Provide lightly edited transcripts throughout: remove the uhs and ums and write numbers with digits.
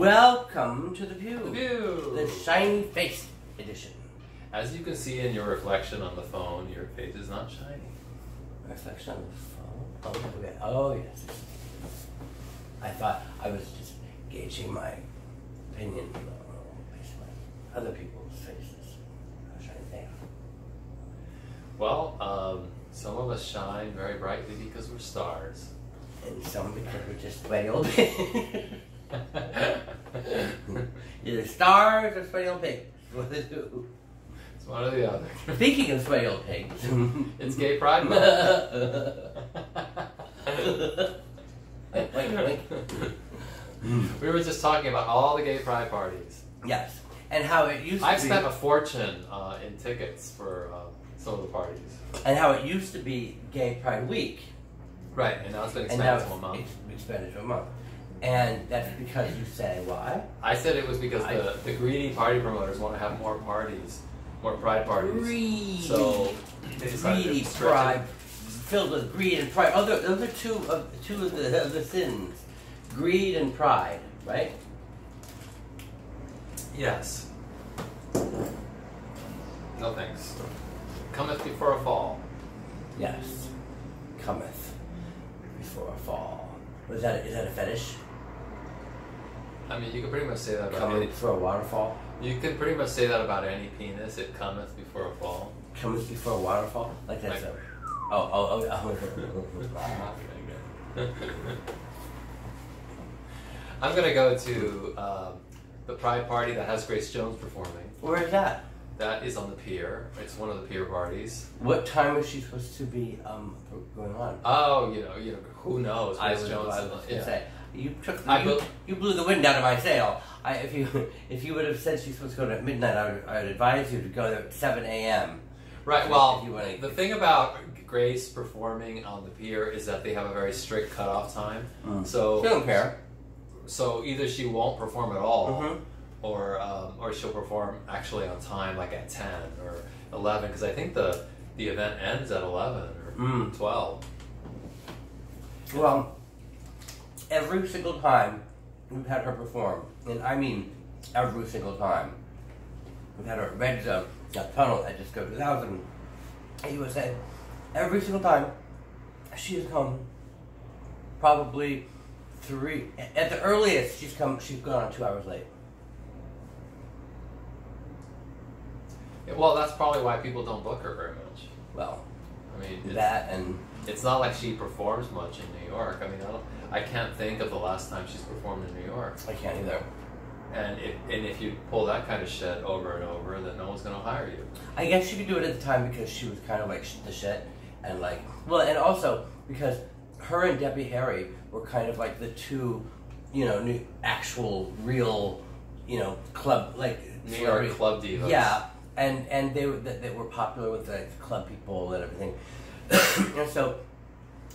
Welcome to the Peew. The Peew. The shiny face edition. As you can see in your reflection on the phone, your face is not shiny. Reflection on the phone? Oh, okay. Oh, yes. I thought I was just gauging my opinion based on other people's faces. How shiny they are. Well, some of us shine very brightly because we're stars. And some because we're just sweaty old either stars or sweaty old pigs. What they do. It's one or the other. Speaking of sweaty old pigs. It's Gay Pride Month. Wait. We were just talking about all the gay pride parties. Yes. And how it used to be... I've spent a fortune in tickets for some of the parties. And how it used to be Gay Pride Week. Right, and now it's been expanded to a month. It's expanded to a month. And that's because you say why? I said it was because the greedy party promoters want to have more parties, more pride parties. Greedy. So they decided Greedy to stretch pride, it. filled with greed and pride. Oh, those are two of the sins. Greed and pride, right? Yes. No thanks. Cometh before a fall. Yes. Cometh before a fall. Is that a fetish? I mean, you can pretty much say that about Coming any. before a waterfall? You can pretty much say that about any penis. It cometh before a fall. Cometh before a waterfall? Like that's Like- Oh. I'm gonna go to the Pride party that has Grace Jones performing. Where is that? That is on the pier. It's one of the pier parties. What time is she supposed to be going on? Oh, you know, who knows? I Grace was Jones. going to say you blew the wind out of my sail. If you would have said she's supposed to go to midnight, I would advise you to go there at 7 a.m. Right. Well, wanna, the thing about Grace performing on the pier is that they have a very strict cutoff time. So she don't care. So either she won't perform at all, Mm-hmm. or she'll perform actually on time, like at 10 or 11, because I think the event ends at 11 or 12. Well, every single time we've had her perform, and I mean every single time, we've had her red zone, that tunnel that just goes 2,000 USA. Every single time she has come, probably 3 at the earliest. She's gone on 2 hours late. Yeah, well, that's probably why people don't book her very much. Well, I mean, it's not like she performs much in New York. I mean, I can't think of the last time she's performed in New York. I can't either. And if you pull that kind of shit over and over, then no one's going to hire you. I guess she could do it at the time because she was kind of like the shit, and like, well, and also because her and Debbie Harry were kind of like the two, new actual real, club like New York club divas. Yeah, and they were popular with the club people and everything. And so,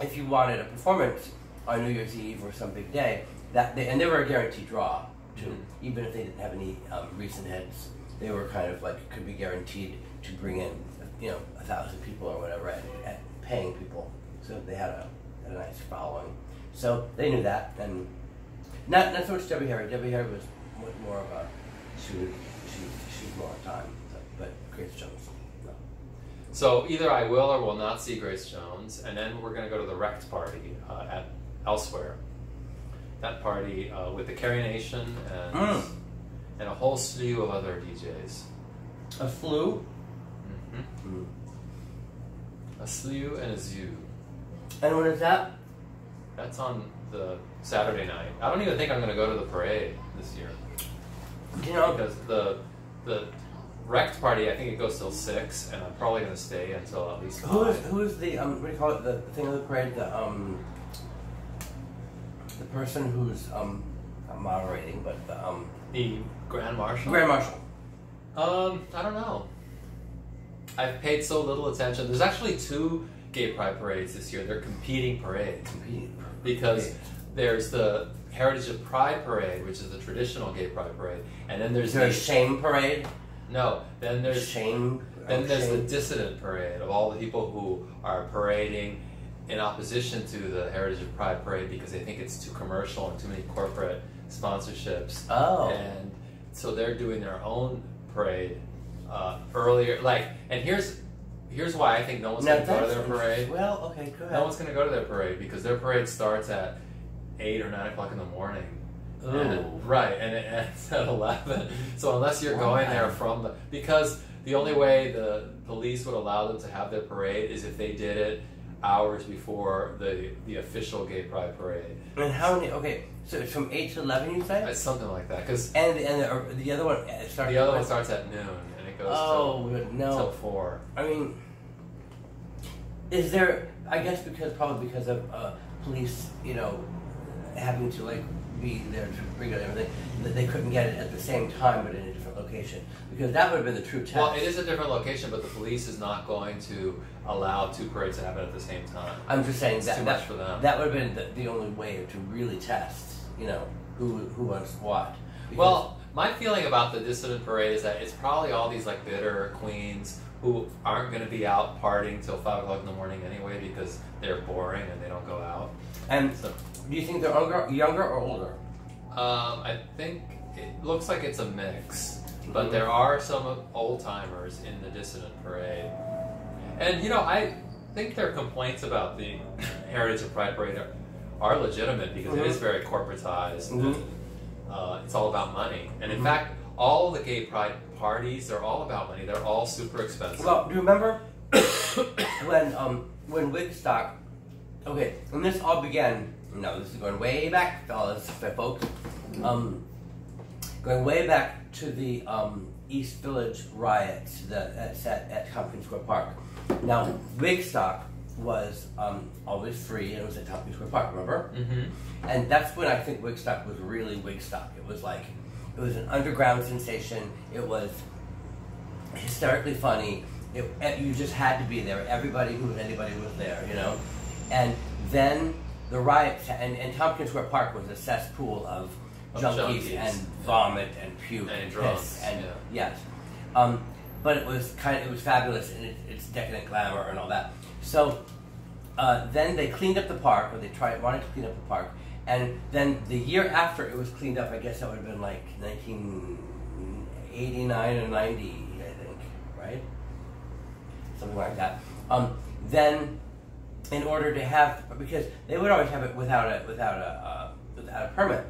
if you wanted a performance on New Year's Eve or some big day, and they were a guaranteed draw too. Even if they didn't have any recent hits, they were kind of like could be guaranteed to bring in 1,000 people or whatever at paying people. So they had a nice following. So they knew that, and not so much Debbie Harry. Debbie Harry was more of a she was more on time, but Grace Jones, no. So either I will or will not see Grace Jones, and then we're going to go to the Wrecked party at elsewhere. That party with the Carrie Nation and a whole slew of other DJs. A flu? A slew and a zoo. And when is that? That's on the Saturday night. I don't even think I'm going to go to the parade this year. Because the Wrecked party, I think it goes till 6, and I'm probably going to stay until at least 5. Who is the what do you call it? The thing of the parade? The person who's not moderating, but the Grand Marshal. Grand Marshal. I don't know. I've paid so little attention. There's actually 2 gay pride parades this year. They're competing parades. Because there's the Heritage of Pride parade, which is the traditional gay pride parade, and then there's a shame parade. No, then there's shame. Then there's the dissident parade of all the people who are parading in opposition to the Heritage of Pride parade because they think it's too commercial and too many corporate sponsorships. Oh. And so they're doing their own parade earlier. Like, and here's why I think no one's going to go to their parade. Well, okay, go ahead. No one's going to go to their parade because their parade starts at 8 or 9 o'clock in the morning. Right, and it ends at 11. So unless you're going there from because the only way the police would allow them to have their parade is if they did it hours before the official gay pride parade. And how many? Okay, so it's from 8 to 11, you say? It's something like that. And the other one starts. The other one starts at noon and it goes till 4. I mean, is there? I guess probably because of police, having to be there to bring it everything, that they couldn't get it at the same time but in a different location, because that would have been the true test. Well, it is a different location, but the police is not going to allow 2 parades to happen at the same time. I'm just saying it's too much for them. That would have been the only way to really test, who was what. Well, my feeling about the dissident parade is that it's probably all these bitter queens who aren't going to be out partying till 5 o'clock in the morning anyway because they're boring and they don't go out. And so, do you think they're younger or older? I think it looks like it's a mix, but there are some old timers in the dissident parade. And I think their complaints about the Heritage of Pride parade are legitimate because it is very corporatized. And, it's all about money. And in fact, all the gay pride parties are all about money. They're all super expensive. Well, do you remember when Wigstock? Okay, and this all began. No, this is going way back, fellas, folks. Going way back to the East Village riots at Tompkins Square Park. Now, Wigstock was always free, and it was at Tompkins Square Park, remember? Mm-hmm. And that's when I think Wigstock was really Wigstock. It was an underground sensation. It was hysterically funny. You just had to be there. Anybody who was there, And then the riots, and Tompkins Square Park was a cesspool of junkies and vomit and puke and drugs. Yes. But it was fabulous in its decadent glamour and all that. So then they cleaned up the park, or wanted to clean up the park, and then the year after it was cleaned up, I guess that would have been 1989 or 90, I think, right? Something like that. Then, in order to have, because they would always have it without a permit.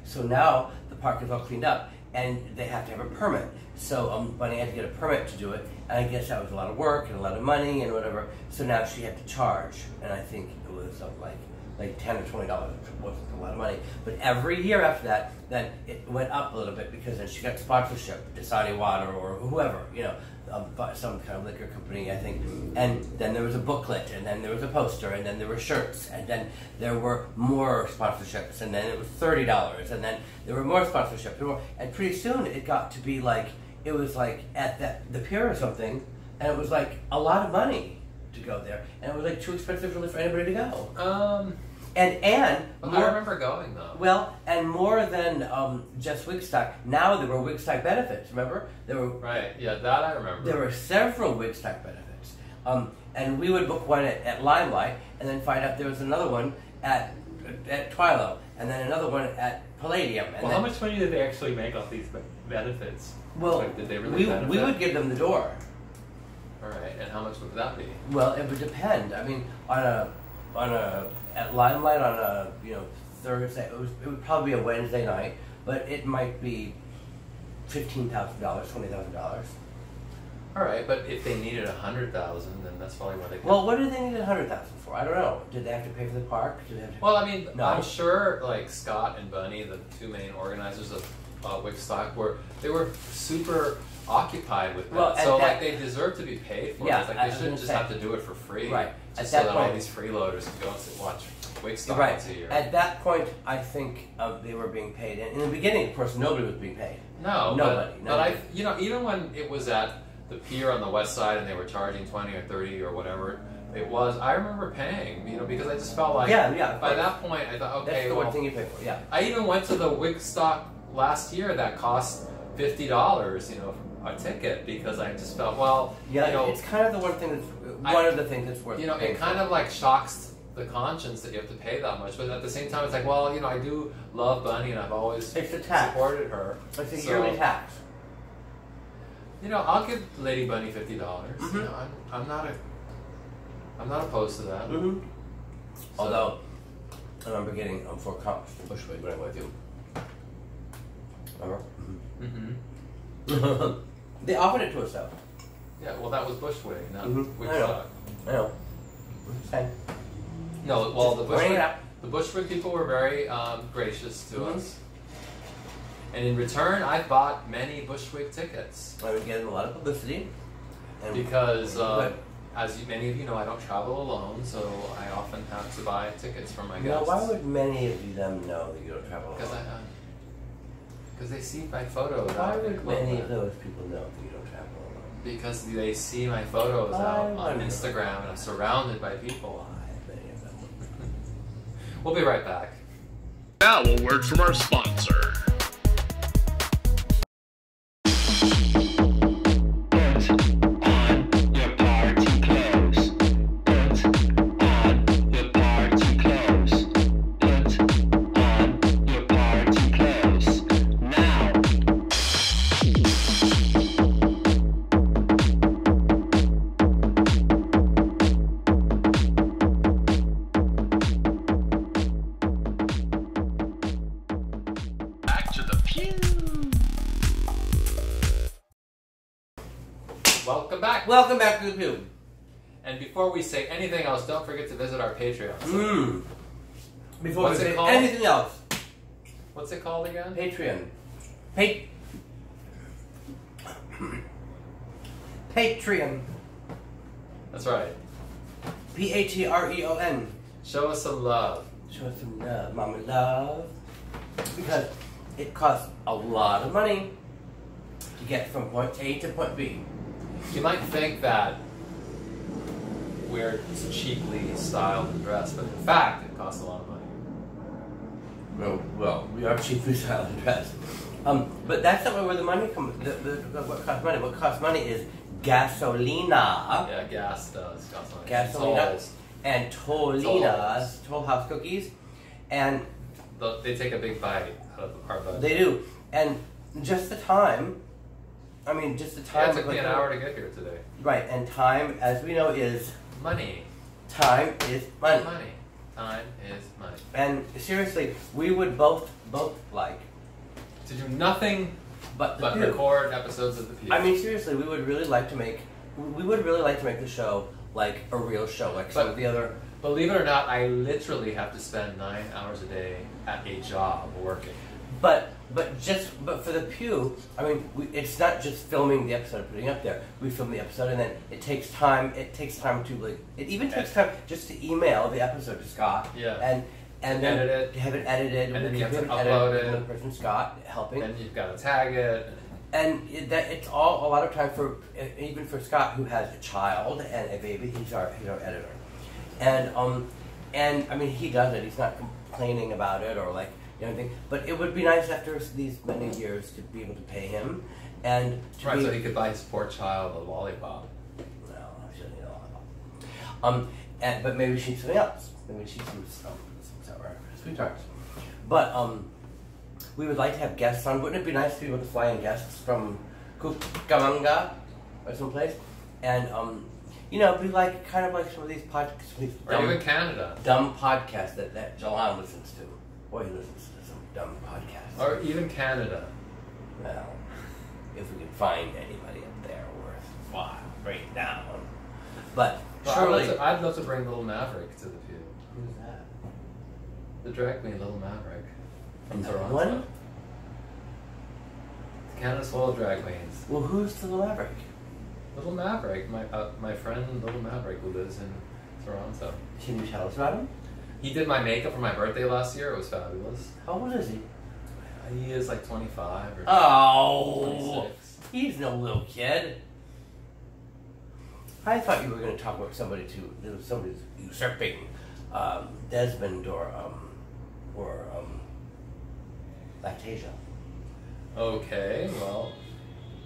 So now the park is all cleaned up, and they have to have a permit. So Bunny had to get a permit to do it, and I guess that was a lot of work and a lot of money and whatever. So now she had to charge, and I think it was like $10 or $20, which wasn't a lot of money. But every year after that, then it went up a little bit because then she got sponsorship, Dasani Water or whoever, some kind of liquor company, I think. And then there was a booklet, and then there was a poster, and then there were shirts, and then there were more sponsorships, and then it was $30, and then there were more sponsorships, and pretty soon it got to be it was at the pier or something, and it was a lot of money to go there, and it was too expensive for anybody to go. And I remember going though. Well, and more than just Wigstock, now there were Wigstock benefits. Remember, there were that I remember. There were several Wigstock benefits, and we would book one at Limelight, and then find out there was another one at Twilo, and then another one at Palladium. And how much money did they actually make off these benefits? Well, did they really benefit? We would give them the door. All right, and how much would that be? Well, it would depend. I mean, at Limelight on a Thursday, it would probably be a Wednesday night, but it might be $15,000, $20,000. All right, but if they needed $100,000, then that's probably what they could. Well, what did they need $100,000 for? I don't know. Did they have to pay for the park? Did they have to well, I mean, no. I'm sure Scott and Bunny, the two main organizers of Wigstock, were super occupied with that. Well, so they deserve to be paid for it. It's they shouldn't just have to do it for free. Right. Just so that all these freeloaders can go and watch Wigstock once a year. At that point, I think they were being paid. And in the beginning, of course, nobody was being paid. No, nobody. But even when it was at the pier on the west side and they were charging 20 or 30 or whatever it was, I remember paying, because I just felt like by that point I thought, okay, that's the one thing you pay for. Yeah. I even went to the Wigstock last year that cost $50, a ticket, because I just felt, it's kind of the one thing that's one of the things that's worth. It kind of shocks the conscience that you have to pay that much. But at the same time, it's like, well, you know, I do love Bunny, and I've always It's a tax. supported her. It's a yearly tax. You know, I'll give Lady Bunny $50. You know, I'm not opposed to that. So, although I remember getting 4 cups of Bushwick when I went with you. Remember? They offered it to us though. Yeah, well, that was Bushwick, not Wigstock. I know. Okay. No, well, Just the Bushwick people were very gracious to us. And in return, I bought many Bushwick tickets. I would get a lot of publicity. And because, as many of you know, I don't travel alone, so I often have to buy tickets for my guests. Now, why would many of them know that you don't travel alone? Because they see my photos. Why would many of those people know that you don't travel alone? Because they see my photos out on Instagram, and I'm surrounded by people. Why many of them? We'll be right back. Now a word from our sponsor. Welcome back to the Peeew. And before we say anything else, don't forget to visit our Patreon. Before we say anything else. What's it called again? Patreon. Patreon. That's right. Patreon. Show us some love. Show us some love, mama love. Because it costs a lot of money to get from point A to point B. You might think that we're cheaply styled and dressed, but in fact, it costs a lot of money. Well, we are cheaply styled and dressed. But that's not where the money comes. What costs money? What costs money is gasolina. Yeah, gas does cost money. Gasolina. Tolls. And Toll House cookies. And they take a big bite out of our budget. They do. And just the time. I mean, just the time. Yeah, it took me an hour to get here today. Right, and time, as we know, is money. Time is money. Money. Time is money. And seriously, we would both like to do nothing but record episodes of the Peeew. I mean, seriously, we would really like to make the show like a real show, like some of the other. Believe it or not, I literally have to spend 9 hours a day at a job working. But for the Peeew, I mean, it's not just filming the episode and putting it up there. We film the episode, and then it takes time. It takes time to like. It even takes time just to email the episode to Scott. Yeah. And then edit it. Have it edited. And then you have to upload it. Another person, Scott, helping. And you've got to tag it. And it's all a lot of time for even for Scott, who has a child and a baby. He's our editor, and I mean, he does it. He's not complaining about it or like. Anything. But it would be nice after these many years to be able to pay him, and to so he could buy his poor child a lollipop. No, I shouldn't eat a lollipop. But maybe she's something else. Maybe she's some sour sweet tarts. But we would like to have guests on. Wouldn't it be nice to be able to fly in guests from Cucamonga or someplace, and be like kind of like some of these podcasts, or even Canada, dumb podcasts that Jalan listens to. Boy, he listens to some dumb podcasts. Or even Canada. Well, if we could find anybody up there worthwhile, right down. But surely, I'd love to bring Little Maverick to the Peeew. Who's that? The drag queen Little Maverick from Toronto. One? Canada's full of drag queens. Well, who's the Little Maverick? Little Maverick, my friend Little Maverick who lives in Toronto. Can you tell us about him? He did my makeup for my birthday last year. It was fabulous. How old is he? He is like 25 or 26. He's no little kid. I thought you were going to talk about somebody's usurping Desmond or Lactasia. Okay, well.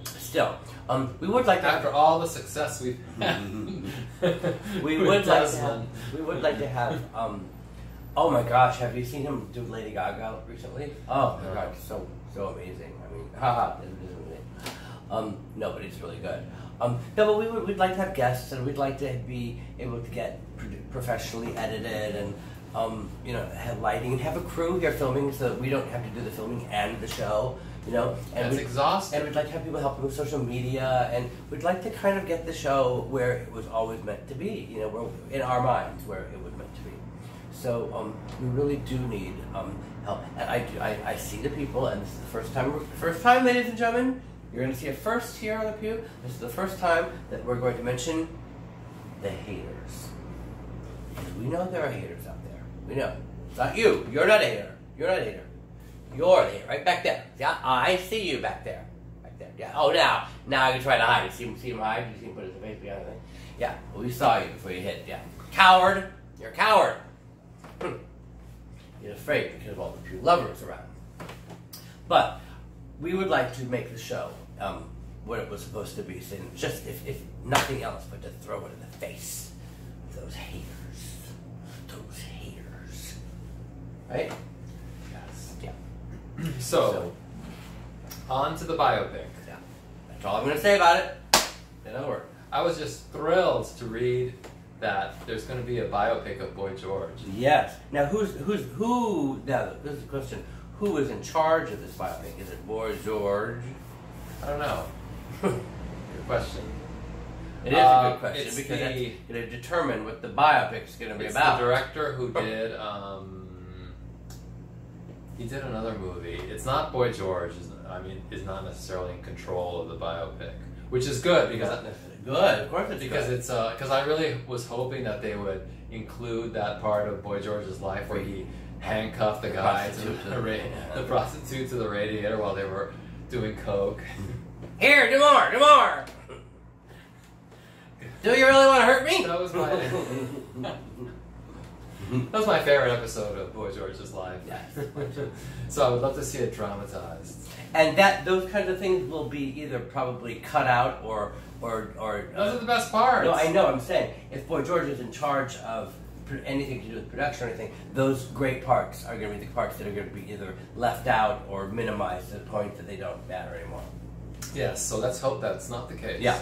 Still, we would like to. After all the success we've had. We would like to have. Oh my gosh, have you seen him do Lady Gaga recently? Oh my god, so amazing. I mean, haha, it is amazing. No, but it's really good. No, but we'd like to have guests, and we'd like to be able to get professionally edited, and you know, have lighting, and have a crew here filming, so that we don't have to do the filming and the show. You know, and it's exhausting. And we'd like to have people helping with social media, and we'd like to kind of get the show where it was always meant to be. You know, where, in our minds, where it was meant to be. So we really do need help, and I see the people, and this is the first time, ladies and gentlemen, you're going to see it first here on the Pew. This is the first time that we're going to mention the haters, because we know there are haters out there. We know it's not you. You're not a hater. You're not a hater. You're the hater, right back there. Yeah, I see you back there. Back there. Yeah. Oh, now you try to hide. You see him hide. You see him put his face behind the thing. Yeah. Well, we saw you before you hit. Yeah. Coward. You're a coward. You're afraid because of all the Pew lovers around. But we would like to make the show what it was supposed to be, just if nothing else, but to throw it in the face of those haters. Those haters. Right? Yes. Yeah. So, on to the biopic. Yeah. That's all I'm going to say about it. In other words. I was just thrilled to read that there's going to be a biopic of Boy George. Yes. Now, who? Now, this is the question. Who is in charge of this biopic? Is it Boy George? I don't know. Good question. It is a good question because that's going to determine what the biopic's going to be about. It's the director who did. He did another movie. It's not Boy George. Is not necessarily in control of the biopic, which is good because good. Of course, it's because good. it's because I really was hoping that they would include that part of Boy George's life where he handcuffed the guy the prostitute to the radiator while they were doing coke. Here, do more. Do you really want to hurt me? That was my favorite episode of Boy George's life. Yes. So I would love to see it dramatized. And those kinds of things will be either probably cut out or those are the best parts. No, I know. I'm saying if Boy George is in charge of anything to do with production or anything, those great parts are going to be the parts that are going to be either left out or minimized to the point that they don't matter anymore. Yes. So let's hope that's not the case. Yeah.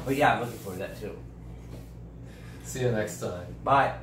But yeah, I'm looking forward to that too. See you next time. Bye.